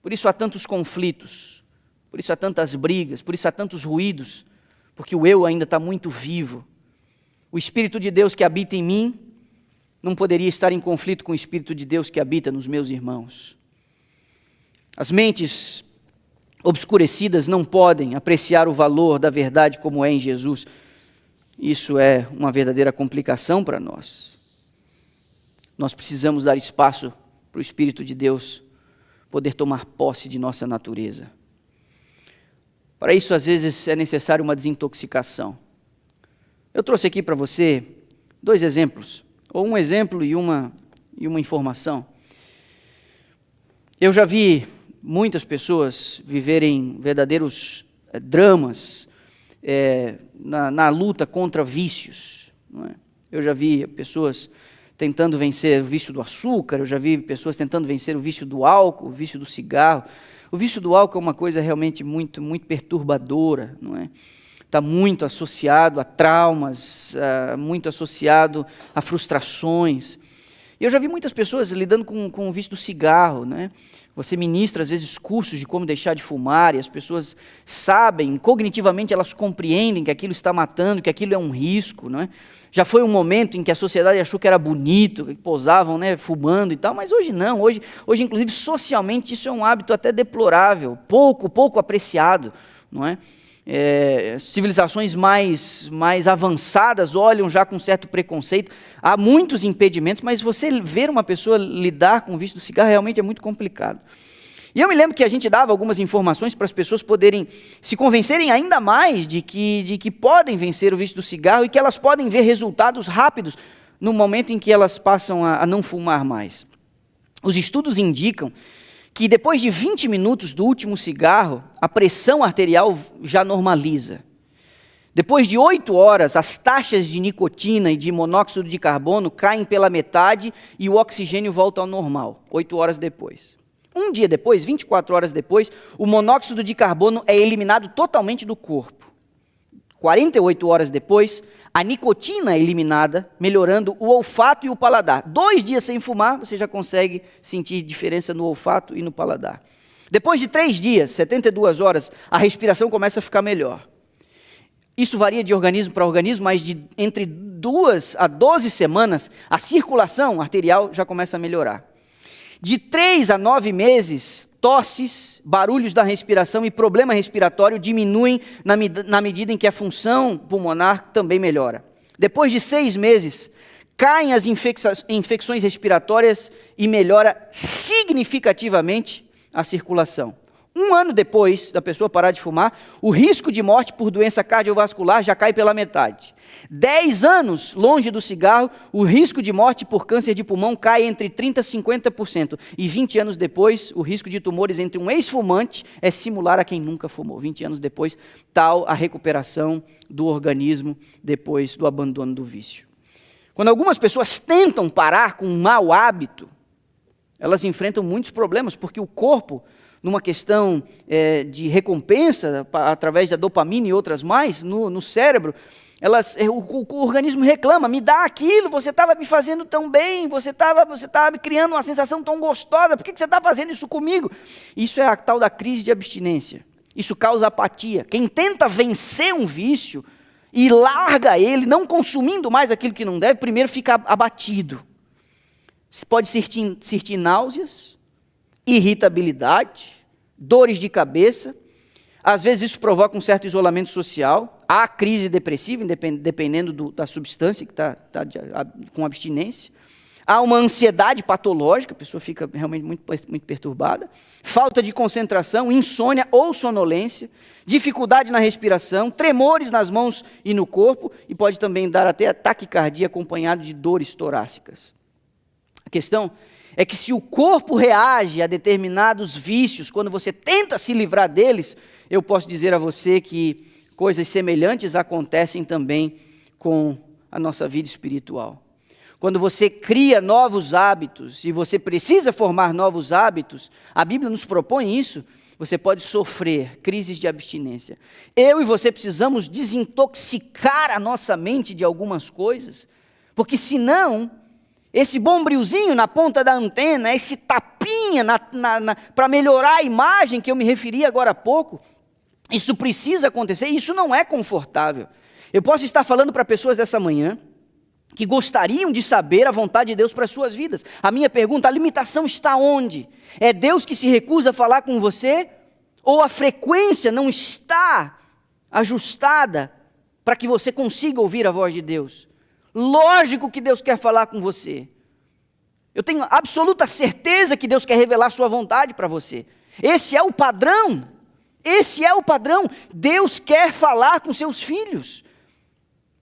por isso há tantos conflitos, por isso há tantas brigas, por isso há tantos ruídos, porque o eu ainda está muito vivo. O Espírito de Deus que habita em mim não poderia estar em conflito com o Espírito de Deus que habita nos meus irmãos. As mentes obscurecidas não podem apreciar o valor da verdade como é em Jesus. Isso é uma verdadeira complicação para nós. Nós precisamos dar espaço para o Espírito de Deus poder tomar posse de nossa natureza. Para isso, às vezes, é necessário uma desintoxicação. Eu trouxe aqui para você 2 exemplos, ou um exemplo e uma informação. Eu já vi muitas pessoas viverem verdadeiros dramas na luta contra vícios. Não é? Eu já vi pessoas tentando vencer o vício do açúcar, eu já vi pessoas tentando vencer o vício do álcool, o vício do cigarro. O vício do álcool é uma coisa realmente muito perturbadora, não é? Está muito associado a traumas, muito associado a frustrações. E eu já vi muitas pessoas lidando com o vício do cigarro, né? Você ministra, às vezes, cursos de como deixar de fumar, e as pessoas sabem, cognitivamente elas compreendem que aquilo está matando, que aquilo é um risco, não é? Já foi um momento em que a sociedade achou que era bonito, que posavam, né, fumando e tal, mas hoje não, hoje inclusive socialmente isso é um hábito até deplorável, pouco apreciado, não é? Civilizações mais avançadas olham já com certo preconceito, há muitos impedimentos, mas você ver uma pessoa lidar com o vício do cigarro realmente é muito complicado. E eu me lembro que a gente dava algumas informações para as pessoas poderem se convencerem ainda mais de que podem vencer o vício do cigarro e que elas podem ver resultados rápidos no momento em que elas passam a não fumar mais. Os estudos indicam que depois de 20 minutos do último cigarro, a pressão arterial já normaliza. Depois de 8 horas, as taxas de nicotina e de monóxido de carbono caem pela metade e o oxigênio volta ao normal, 8 horas depois. Um dia depois, 24 horas depois, o monóxido de carbono é eliminado totalmente do corpo. 48 horas depois, a nicotina é eliminada, melhorando o olfato e o paladar. 2 dias sem fumar, você já consegue sentir diferença no olfato e no paladar. Depois de 3 dias, 72 horas, a respiração começa a ficar melhor. Isso varia de organismo para organismo, mas entre 2 a 12 semanas, a circulação arterial já começa a melhorar. De 3 a 9 meses, tosses, barulhos da respiração e problema respiratório diminuem na medida em que a função pulmonar também melhora. Depois de 6 meses, caem as infecções respiratórias e melhora significativamente a circulação. 1 ano depois da pessoa parar de fumar, o risco de morte por doença cardiovascular já cai pela metade. 10 anos longe do cigarro, o risco de morte por câncer de pulmão cai entre 30% e 50%. E 20 anos depois, o risco de tumores entre um ex-fumante é similar a quem nunca fumou. 20 anos depois, tal a recuperação do organismo depois do abandono do vício. Quando algumas pessoas tentam parar com um mau hábito, elas enfrentam muitos problemas, porque o corpo, numa questão de recompensa, através da dopamina e outras mais, no cérebro, o organismo reclama, me dá aquilo, você estava me fazendo tão bem, você estava me criando uma sensação tão gostosa, por que você está fazendo isso comigo? Isso é a tal da crise de abstinência, isso causa apatia. Quem tenta vencer um vício e larga ele, não consumindo mais aquilo que não deve, primeiro fica abatido. Pode sentir náuseas, irritabilidade, dores de cabeça, às vezes isso provoca um certo isolamento social, há crise depressiva, dependendo da substância que está com abstinência, há uma ansiedade patológica, a pessoa fica realmente muito perturbada, falta de concentração, insônia ou sonolência, dificuldade na respiração, tremores nas mãos e no corpo, e pode também dar até taquicardia acompanhado de dores torácicas. A questão é que se o corpo reage a determinados vícios, quando você tenta se livrar deles, eu posso dizer a você que coisas semelhantes acontecem também com a nossa vida espiritual. Quando você cria novos hábitos e você precisa formar novos hábitos, a Bíblia nos propõe isso, você pode sofrer crises de abstinência. Eu e você precisamos desintoxicar a nossa mente de algumas coisas, porque senão esse bombrilzinho na ponta da antena, esse tapinha para melhorar a imagem que eu me referi agora há pouco, isso precisa acontecer e isso não é confortável. Eu posso estar falando para pessoas dessa manhã que gostariam de saber a vontade de Deus para as suas vidas. A minha pergunta, a limitação está onde? É Deus que se recusa a falar com você? Ou a frequência não está ajustada para que você consiga ouvir a voz de Deus? Lógico que Deus quer falar com você. Eu tenho absoluta certeza que Deus quer revelar sua vontade para você. Esse é o padrão. Esse é o padrão. Deus quer falar com seus filhos.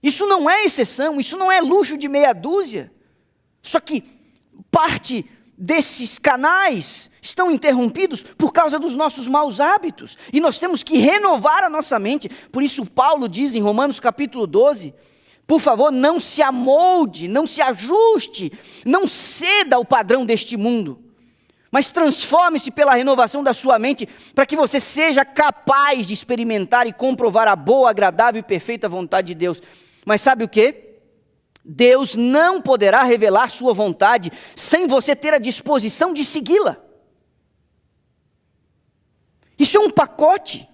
Isso não é exceção, isso não é luxo de meia dúzia. Só que parte desses canais estão interrompidos por causa dos nossos maus hábitos. E nós temos que renovar a nossa mente. Por isso Paulo diz em Romanos capítulo 12... Por favor, não se amolde, não se ajuste, não ceda ao padrão deste mundo, mas transforme-se pela renovação da sua mente, para que você seja capaz de experimentar e comprovar a boa, agradável e perfeita vontade de Deus. Mas sabe o quê? Deus não poderá revelar sua vontade sem você ter a disposição de segui-la. Isso é um pacote.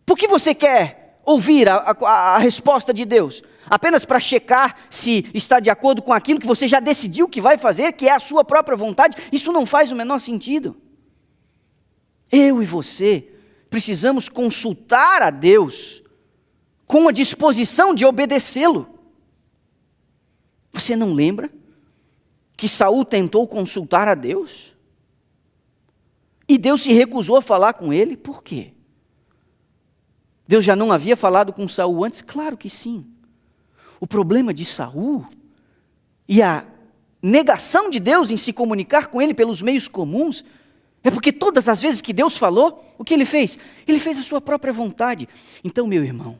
Por que você quer ouvir a resposta de Deus? Apenas para checar se está de acordo com aquilo que você já decidiu que vai fazer, que é a sua própria vontade? Isso não faz o menor sentido. Eu e você precisamos consultar a Deus com a disposição de obedecê-lo. Você não lembra que Saul tentou consultar a Deus? E Deus se recusou a falar com ele, por quê? Deus já não havia falado com Saul antes? Claro que sim. O problema de Saul e a negação de Deus em se comunicar com ele pelos meios comuns é porque todas as vezes que Deus falou, o que ele fez? Ele fez a sua própria vontade. Então, meu irmão,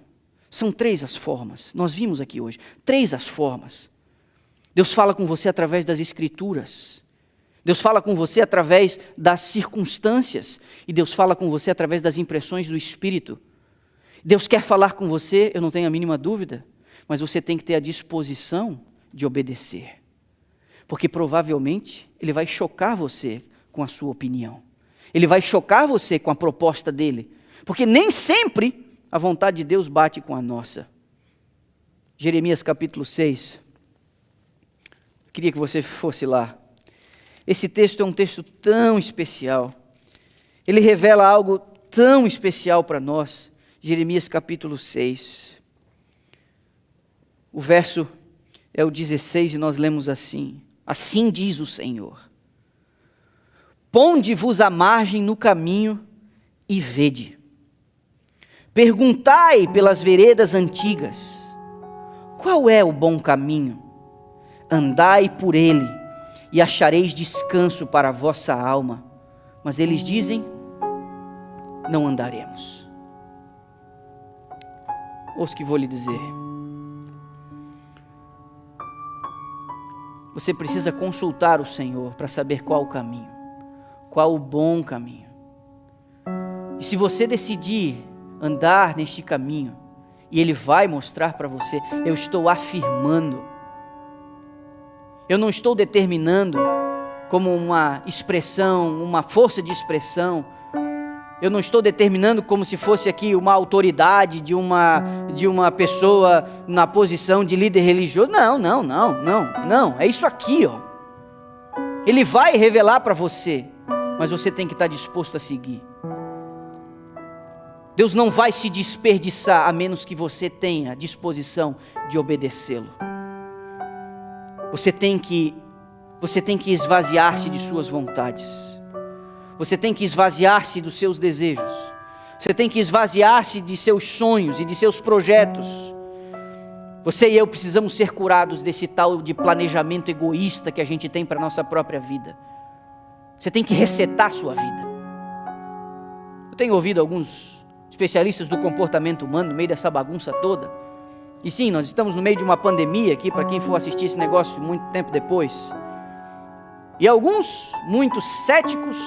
são 3 as formas, nós vimos aqui hoje, 3 as formas. Deus fala com você através das Escrituras, Deus fala com você através das circunstâncias, e Deus fala com você através das impressões do Espírito. Deus quer falar com você, eu não tenho a mínima dúvida, mas você tem que ter a disposição de obedecer, porque provavelmente Ele vai chocar você com a sua opinião, Ele vai chocar você com a proposta dEle, porque nem sempre a vontade de Deus bate com a nossa. Jeremias capítulo 6, eu queria que você fosse lá. Esse texto é um texto tão especial, ele revela algo tão especial para nós. Jeremias capítulo 6, o verso é o 16 e nós lemos assim: assim diz o Senhor, ponde-vos à margem no caminho e vede, perguntai pelas veredas antigas, qual é o bom caminho? Andai por ele, e achareis descanso para a vossa alma. Mas eles dizem, não andaremos. Ouça o que vou lhe dizer. Você precisa consultar o Senhor para saber qual o caminho, qual o bom caminho. E se você decidir andar neste caminho, e Ele vai mostrar para você, eu estou afirmando, eu não estou determinando como uma expressão, uma força de expressão, eu não estou determinando como se fosse aqui uma autoridade de uma pessoa na posição de líder religioso. Não, é isso aqui, ó. Ele vai revelar para você, mas você tem que estar disposto a seguir. Deus não vai se desperdiçar a menos que você tenha disposição de obedecê-lo. Você tem que esvaziar-se de suas vontades. Você tem que esvaziar-se dos seus desejos. Você tem que esvaziar-se de seus sonhos e de seus projetos. Você e eu precisamos ser curados desse tal de planejamento egoísta que a gente tem para a nossa própria vida. Você tem que resetar a sua vida. Eu tenho ouvido alguns especialistas do comportamento humano no meio dessa bagunça toda. E sim, nós estamos no meio de uma pandemia aqui, para quem for assistir esse negócio muito tempo depois. E alguns, muito céticos,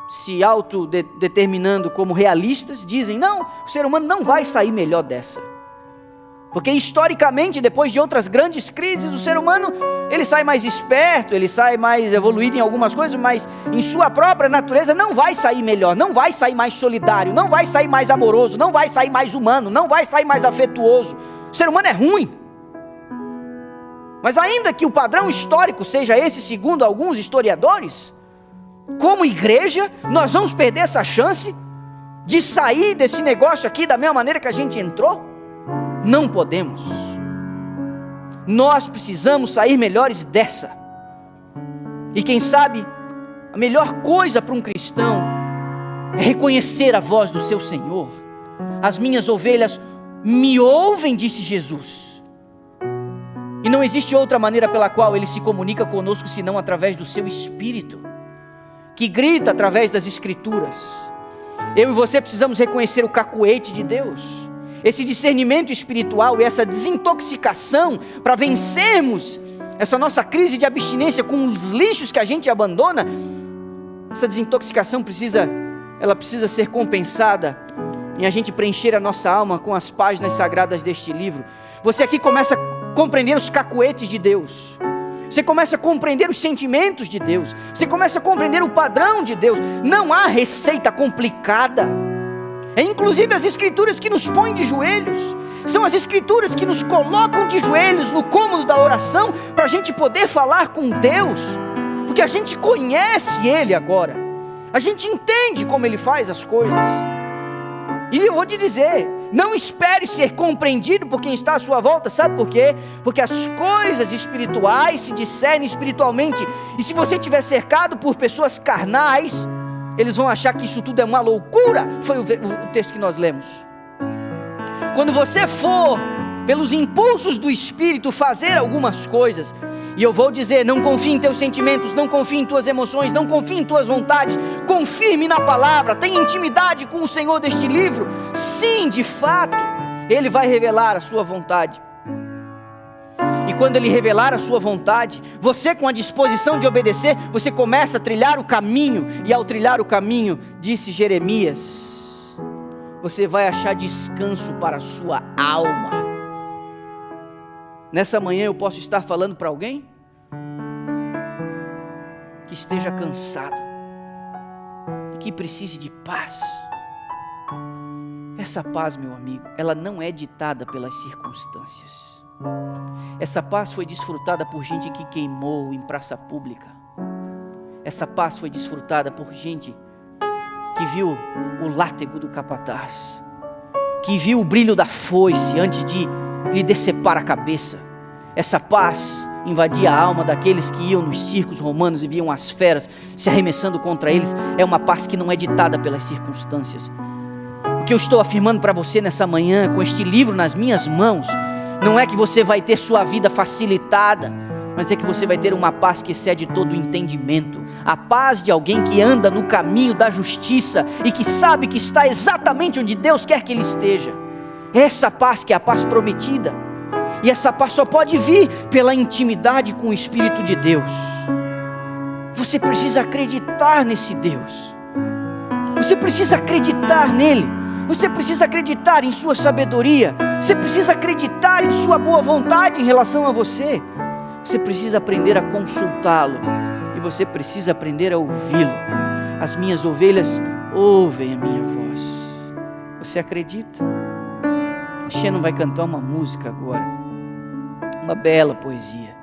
se autodeterminando como realistas, dizem, não, o ser humano não vai sair melhor dessa. Porque historicamente, depois de outras grandes crises, o ser humano, ele sai mais esperto, ele sai mais evoluído em algumas coisas, mas em sua própria natureza não vai sair melhor, não vai sair mais solidário, não vai sair mais amoroso, não vai sair mais humano, não vai sair mais afetuoso. O ser humano é ruim. Mas ainda que o padrão histórico seja esse, segundo alguns historiadores, como igreja, nós vamos perder essa chance de sair desse negócio aqui da mesma maneira que a gente entrou? Não podemos. Nós precisamos sair melhores dessa. E quem sabe, a melhor coisa para um cristão é reconhecer a voz do seu Senhor. As minhas ovelhas me ouvem, disse Jesus. E não existe outra maneira pela qual Ele se comunica conosco senão através do seu Espírito, que grita através das Escrituras. Eu e você precisamos reconhecer o cacuete de Deus, esse discernimento espiritual e essa desintoxicação para vencermos essa nossa crise de abstinência com os lixos que a gente abandona. Essa desintoxicação precisa ser compensada em a gente preencher a nossa alma com as páginas sagradas deste livro. Você aqui começa a compreender os cacuetes de Deus. Você começa a compreender os sentimentos de Deus. Você começa a compreender o padrão de Deus. Não há receita complicada. É inclusive as Escrituras que nos põem de joelhos. São as Escrituras que nos colocam de joelhos no cômodo da oração, para a gente poder falar com Deus, porque a gente conhece Ele agora, a gente entende como Ele faz as coisas. E eu vou te dizer, não espere ser compreendido por quem está à sua volta, sabe por quê? Porque as coisas espirituais se discernem espiritualmente, e se você estiver cercado por pessoas carnais, eles vão achar que isso tudo é uma loucura. Foi o texto que nós lemos. Quando você for, pelos impulsos do Espírito, fazer algumas coisas, e eu vou dizer, não confie em teus sentimentos, não confie em tuas emoções, não confie em tuas vontades, confirme na palavra, tenha intimidade com o Senhor deste livro. Sim, de fato, Ele vai revelar a sua vontade. E quando Ele revelar a sua vontade, você, com a disposição de obedecer, você começa a trilhar o caminho. E ao trilhar o caminho, disse Jeremias, você vai achar descanso para a sua alma. Nessa manhã eu posso estar falando para alguém que esteja cansado e que precise de paz. Essa paz, meu amigo, ela não é ditada pelas circunstâncias. Essa paz foi desfrutada por gente que queimou em praça pública. Essa paz foi desfrutada por gente que viu o látego do capataz, que viu o brilho da foice antes de lhe decepar a cabeça. Essa paz invadia a alma daqueles que iam nos circos romanos e viam as feras se arremessando contra eles. É uma paz que não é ditada pelas circunstâncias. O que eu estou afirmando para você nessa manhã, com este livro nas minhas mãos, não é que você vai ter sua vida facilitada, mas é que você vai ter uma paz que excede todo o entendimento. A paz de alguém que anda no caminho da justiça e que sabe que está exatamente onde Deus quer que ele esteja. Essa paz que é a paz prometida. E essa paz só pode vir pela intimidade com o Espírito de Deus. Você precisa acreditar nesse Deus. Você precisa acreditar nele. Você precisa acreditar em sua sabedoria. Você precisa acreditar em sua boa vontade em relação a você. Você precisa aprender a consultá-lo. E você precisa aprender a ouvi-lo. As minhas ovelhas ouvem a minha voz. Você acredita? A Shannon vai cantar uma música agora. Uma bela poesia.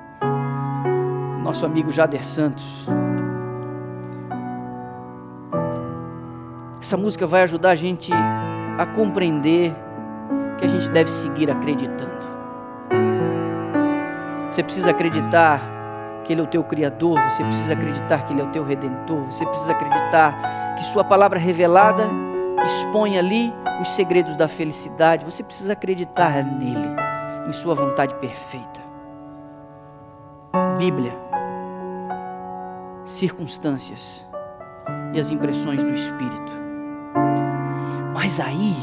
Nosso amigo Jader Santos. Essa música vai ajudar a gente a compreender que a gente deve seguir acreditando. Você precisa acreditar que Ele é o teu Criador. Você precisa acreditar que Ele é o teu Redentor. Você precisa acreditar que sua palavra revelada expõe ali os segredos da felicidade. Você precisa acreditar nele, em sua vontade perfeita. Bíblia, circunstâncias e as impressões do Espírito. Mas aí,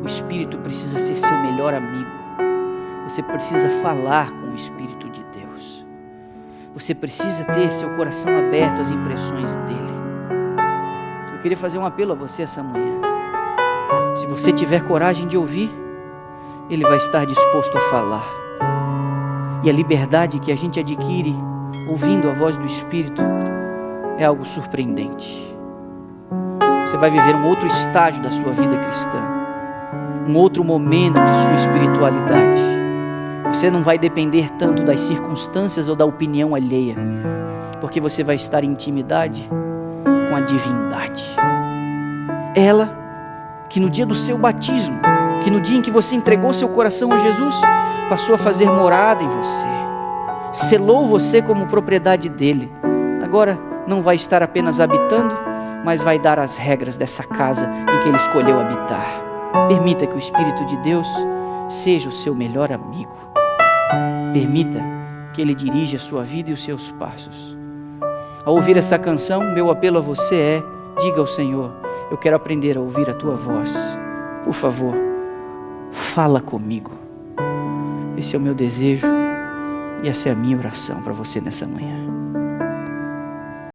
o Espírito precisa ser seu melhor amigo. Você precisa falar com o Espírito de Deus. Você precisa ter seu coração aberto às impressões dele. Eu queria fazer um apelo a você essa manhã. Se você tiver coragem de ouvir, ele vai estar disposto a falar. E a liberdade que a gente adquire ouvindo a voz do Espírito é algo surpreendente. Você vai viver um outro estágio da sua vida cristã, um outro momento de sua espiritualidade. Você não vai depender tanto das circunstâncias ou da opinião alheia, porque você vai estar em intimidade com a divindade. Ela que no dia do seu batismo, que no dia em que você entregou seu coração a Jesus, passou a fazer morada em você, selou você como propriedade dele. Agora não vai estar apenas habitando, mas vai dar as regras dessa casa em que ele escolheu habitar. Permita que o Espírito de Deus seja o seu melhor amigo. Permita que ele dirija a sua vida e os seus passos. Ao ouvir essa canção, meu apelo a você é: diga ao Senhor, eu quero aprender a ouvir a tua voz. Por favor, fala comigo. Esse é o meu desejo e essa é a minha oração para você nessa manhã.